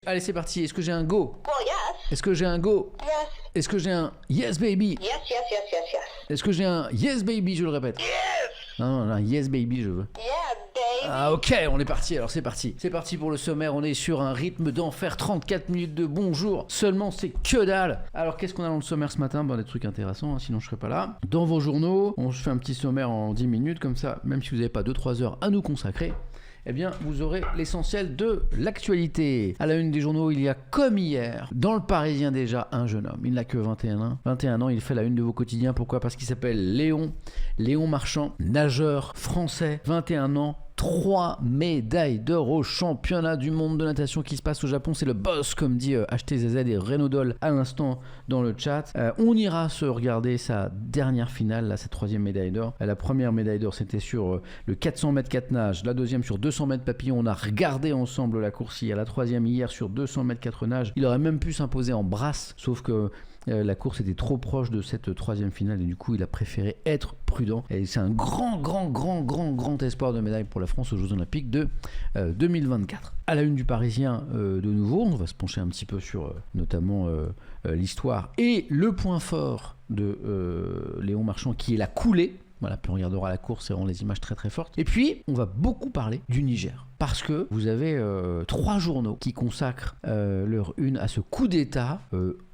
Allez, c'est parti. Est-ce que j'ai un go? Well, yes. Est-ce que j'ai un go? Yes. Est-ce que j'ai un yes baby? Yes, yes, yes, yes, yes. Est-ce que j'ai un yes baby? Je le répète. Yes. Non, un yes baby, je veux. Yeah, baby. Ah ok, on est parti, alors c'est parti. C'est parti pour le sommaire, on est sur un rythme d'enfer, 34 minutes de bonjour. Seulement c'est que dalle. Alors qu'est-ce qu'on a dans le sommaire ce matin? Des trucs intéressants, hein, sinon je serais pas là. Dans vos journaux, on se fait un petit sommaire en 10 minutes, comme ça, même si vous n'avez pas 2-3 heures à nous consacrer, eh bien, vous aurez l'essentiel de l'actualité. À la une des journaux, il y a comme hier, dans le Parisien déjà, un jeune homme. Il n'a que 21 ans. 21 ans, il fait la une de vos quotidiens. Pourquoi? Parce qu'il s'appelle Léon Marchand, nageur français, 21 ans. 3 médailles d'or au championnat du monde de natation qui se passe au Japon. C'est le boss, comme dit HTZZ et Renaudol à l'instant dans le chat. On ira se regarder sa dernière finale, là, sa 3e médaille d'or. La première médaille d'or, c'était sur le 400 mètres 4 nages. La deuxième sur 200 mètres papillon. On a regardé ensemble la course hier. La 3e hier sur 200 mètres 4 nages. Il aurait même pu s'imposer en brasse, sauf que la course était trop proche de cette 3e finale et du coup il a préféré être prudent. Et c'est un grand espoir de médaille pour la France aux Jeux Olympiques de 2024. À la une du Parisien, de nouveau, on va se pencher un petit peu sur notamment l'histoire et le point fort de Léon Marchand qui est la coulée. Voilà, puis on regardera la course et on les images très fortes. Et puis, on va beaucoup parler du Niger. Parce que vous avez 3 journaux qui consacrent leur une à ce coup d'État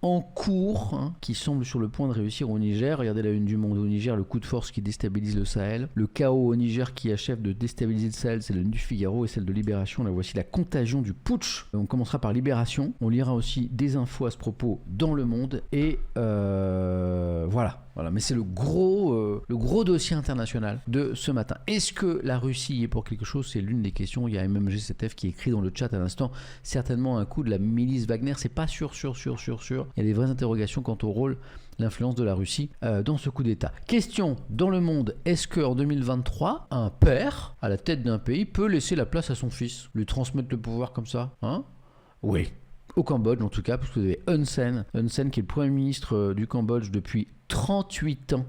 en cours, hein, qui semble sur le point de réussir au Niger. Regardez la une du Monde au Niger, le coup de force qui déstabilise le Sahel. Le chaos au Niger qui achève de déstabiliser le Sahel, c'est la une du Figaro et celle de Libération. Là, voici la contagion du putsch. On commencera par Libération. On lira aussi des infos à ce propos dans Le Monde. Et voilà. Mais c'est le gros dossier international de ce matin. Est-ce que la Russie y est pour quelque chose? C'est l'une des questions. Il y a MMG7F qui écrit dans le chat à l'instant, certainement un coup de la milice Wagner. C'est pas sûr. Il y a des vraies interrogations quant au rôle, l'influence de la Russie dans ce coup d'État. Question dans Le Monde, est-ce qu'en 2023, un père à la tête d'un pays peut laisser la place à son fils, lui transmettre le pouvoir comme ça, hein? Oui. Au Cambodge en tout cas, parce que vous avez Hun Sen qui est le Premier ministre du Cambodge depuis 38 ans.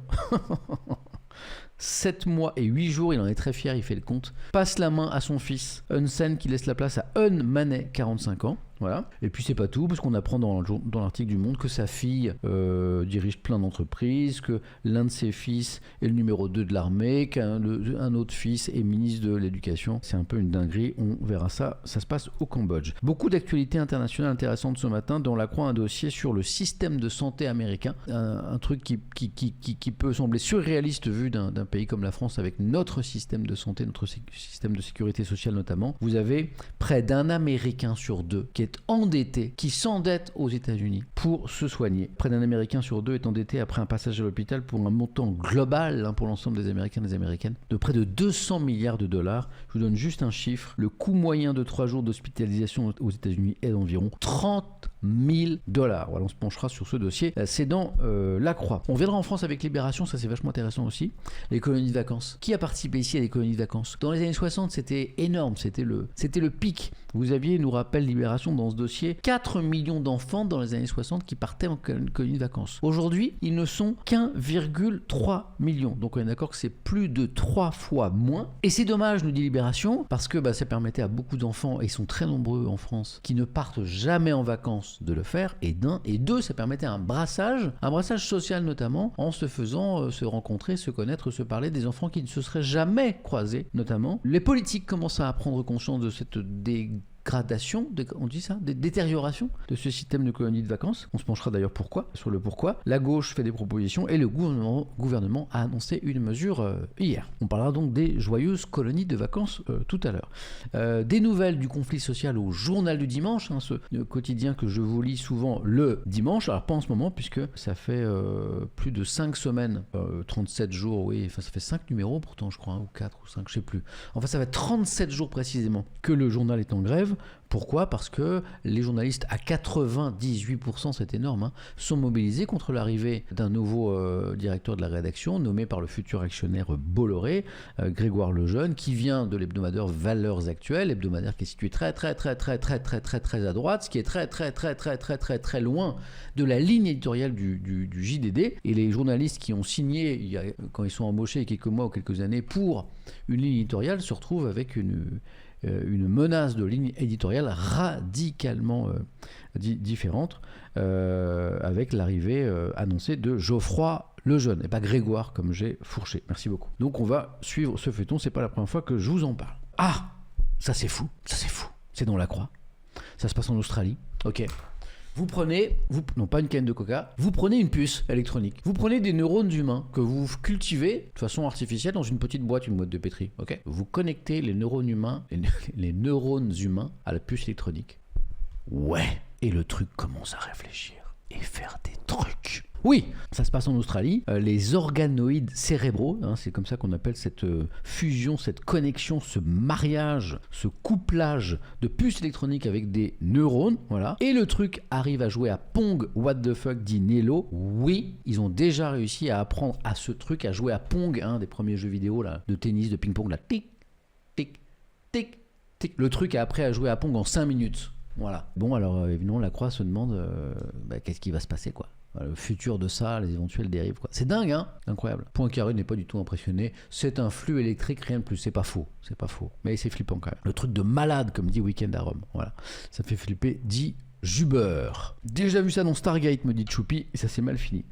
7 mois et 8 jours, il en est très fier, il fait le compte. Passe la main à son fils, Hun Sen, qui laisse la place à Hun Manet, 45 ans. Voilà. Et puis c'est pas tout, parce qu'on apprend dans l'article du Monde que sa fille dirige plein d'entreprises, que l'un de ses fils est le numéro 2 de l'armée, qu'un autre fils est ministre de l'éducation. C'est un peu une dinguerie, on verra ça. Ça se passe au Cambodge. Beaucoup d'actualités internationales intéressantes ce matin. Dans La Croix, un dossier sur le système de santé américain. Un truc qui peut sembler surréaliste vu d'un pays comme la France avec notre système de santé, notre système de sécurité sociale notamment. Vous avez près d'un Américain sur 2 qui est endetté, qui s'endette aux États-Unis pour se soigner. Près d'un Américain sur 2 est endetté après un passage à l'hôpital pour un montant global pour l'ensemble des Américains et des Américaines de près de 200 milliards de dollars. Je vous donne juste un chiffre. Le coût moyen de 3 jours d'hospitalisation aux États-Unis est d'environ 30 000 dollars. Voilà, on se penchera sur ce dossier. C'est dans La Croix. On viendra en France avec Libération, ça c'est vachement intéressant aussi. Les colonies de vacances. Qui a participé ici à des colonies de vacances? Dans les années 60, c'était énorme, c'était le pic. Vous aviez, nous rappelle Libération dans ce dossier, 4 millions d'enfants dans les années 60 qui partaient en colonie de vacances. Aujourd'hui, ils ne sont qu'1,3 million. Donc on est d'accord que c'est plus de 3 fois moins. Et c'est dommage, nous dit Libération, parce que ça permettait à beaucoup d'enfants, et ils sont très nombreux en France, qui ne partent jamais en vacances de le faire, et deux, ça permettait un brassage social notamment, en se faisant se rencontrer, se connaître, se parler, des enfants qui ne se seraient jamais croisés notamment. Les politiques commencent à prendre conscience de cette dégradation, on dit ça, détérioration de ce système de colonies de vacances. On se penchera d'ailleurs sur le pourquoi. La gauche fait des propositions et le gouvernement a annoncé une mesure hier. On parlera donc des joyeuses colonies de vacances tout à l'heure. Des nouvelles du conflit social au Journal du Dimanche, ce quotidien que je vous lis souvent le dimanche. Alors pas en ce moment puisque ça fait plus de 5 semaines, 37 jours, oui, ça fait 5 numéros pourtant je crois, ou 4 ou 5, je sais plus. Enfin ça fait 37 jours précisément que le journal est en grève. Pourquoi? Parce que les journalistes, à 98%, c'est énorme, sont mobilisés contre l'arrivée d'un nouveau directeur de la rédaction, nommé par le futur actionnaire Bolloré, Grégoire Lejeune, qui vient de l'hebdomadaire Valeurs Actuelles, hebdomadaire qui est situé très à droite, ce qui est très loin de la ligne éditoriale du JDD. Et les journalistes qui ont signé, quand ils sont embauchés il y a quelques mois ou quelques années, pour une ligne éditoriale, se retrouvent avec une menace de ligne éditoriale radicalement différente, avec l'arrivée annoncée de Geoffroy Lejeune, et pas Grégoire comme j'ai fourché. Merci beaucoup. Donc on va suivre ce feuilleton, c'est pas la première fois que je vous en parle. Ah, ça c'est fou, c'est dans la Croix. Ça se passe en Australie. Ok. Vous prenez, non pas une canne de coca, vous prenez une puce électronique. Vous prenez des neurones humains que vous cultivez de façon artificielle dans une petite boîte, une boîte de pétri. Ok. Vous connectez les neurones humains, les neurones humains à la puce électronique. Ouais. Et le truc commence à réfléchir et faire des trucs. Oui, ça se passe en Australie. Les organoïdes cérébraux, c'est comme ça qu'on appelle cette fusion, cette connexion, ce mariage, ce couplage de puces électroniques avec des neurones, voilà. Et le truc arrive à jouer à Pong, what the fuck, dit Nello. Oui, ils ont déjà réussi à apprendre à ce truc, à jouer à Pong, des premiers jeux vidéo là, de tennis, de ping-pong, là, tic, tic, tic, tic. Le truc a appris à jouer à Pong en 5 minutes. Voilà. Bon, alors évidemment, la Croix se demande qu'est-ce qui va se passer, quoi. Le futur de ça, les éventuelles dérives, quoi. C'est dingue, hein. Incroyable. Poincaré n'est pas du tout impressionné. C'est un flux électrique, rien de plus. C'est pas faux. Mais c'est flippant quand même. Le truc de malade, comme dit Weekend à Rome. Voilà. Ça fait flipper, dit Juber. Déjà vu ça dans Stargate, me dit Choupi, et ça s'est mal fini.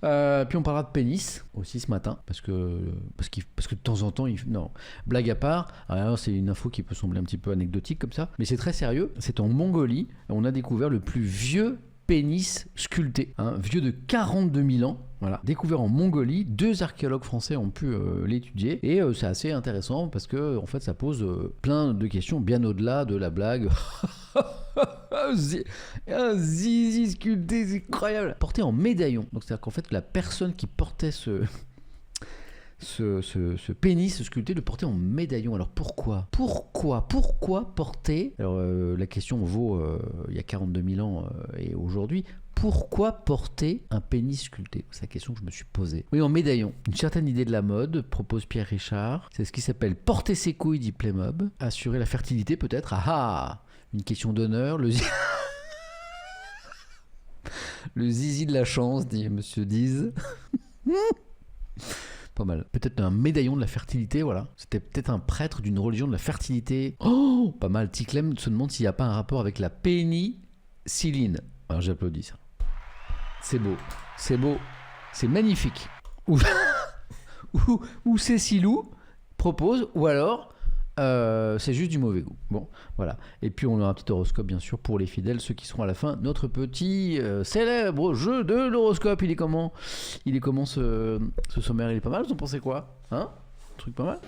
Puis on parlera de pénis aussi ce matin, parce que de temps en temps, non, blague à part, alors c'est une info qui peut sembler un petit peu anecdotique comme ça, mais c'est très sérieux. C'est en Mongolie, on a découvert le plus vieux pénis sculpté, vieux de 42 000 ans. Voilà, découvert en Mongolie, 2 archéologues français ont pu l'étudier, et c'est assez intéressant parce que en fait ça pose plein de questions bien au-delà de la blague. Un zizi sculpté, c'est incroyable. Porté en médaillon, donc c'est-à-dire qu'en fait la personne qui portait ce pénis sculpté le portait en médaillon. Alors pourquoi porter, alors la question vaut il y a 42 000 ans et aujourd'hui, pourquoi porter un pénis sculpté? C'est la question que je me suis posée. Oui, en médaillon. Une certaine idée de la mode, propose Pierre Richard. C'est ce qui s'appelle porter ses couilles, dit Playmob. Assurer la fertilité peut-être. Une question d'honneur. Le zizi de la chance, dit Monsieur Diz. Pas mal. Peut-être un médaillon de la fertilité, voilà. C'était peut-être un prêtre d'une religion de la fertilité. Oh, pas mal. Ticlem se demande s'il n'y a pas un rapport avec la pénicilline. Alors j'applaudis ça. C'est beau. C'est magnifique. Ou Cécilou propose, ou alors c'est juste du mauvais goût. Bon, voilà. Et puis on a un petit horoscope, bien sûr, pour les fidèles, ceux qui seront à la fin. Notre petit célèbre jeu de l'horoscope. Il est comment ce sommaire? Il est pas mal, vous en pensez quoi? Un truc pas mal.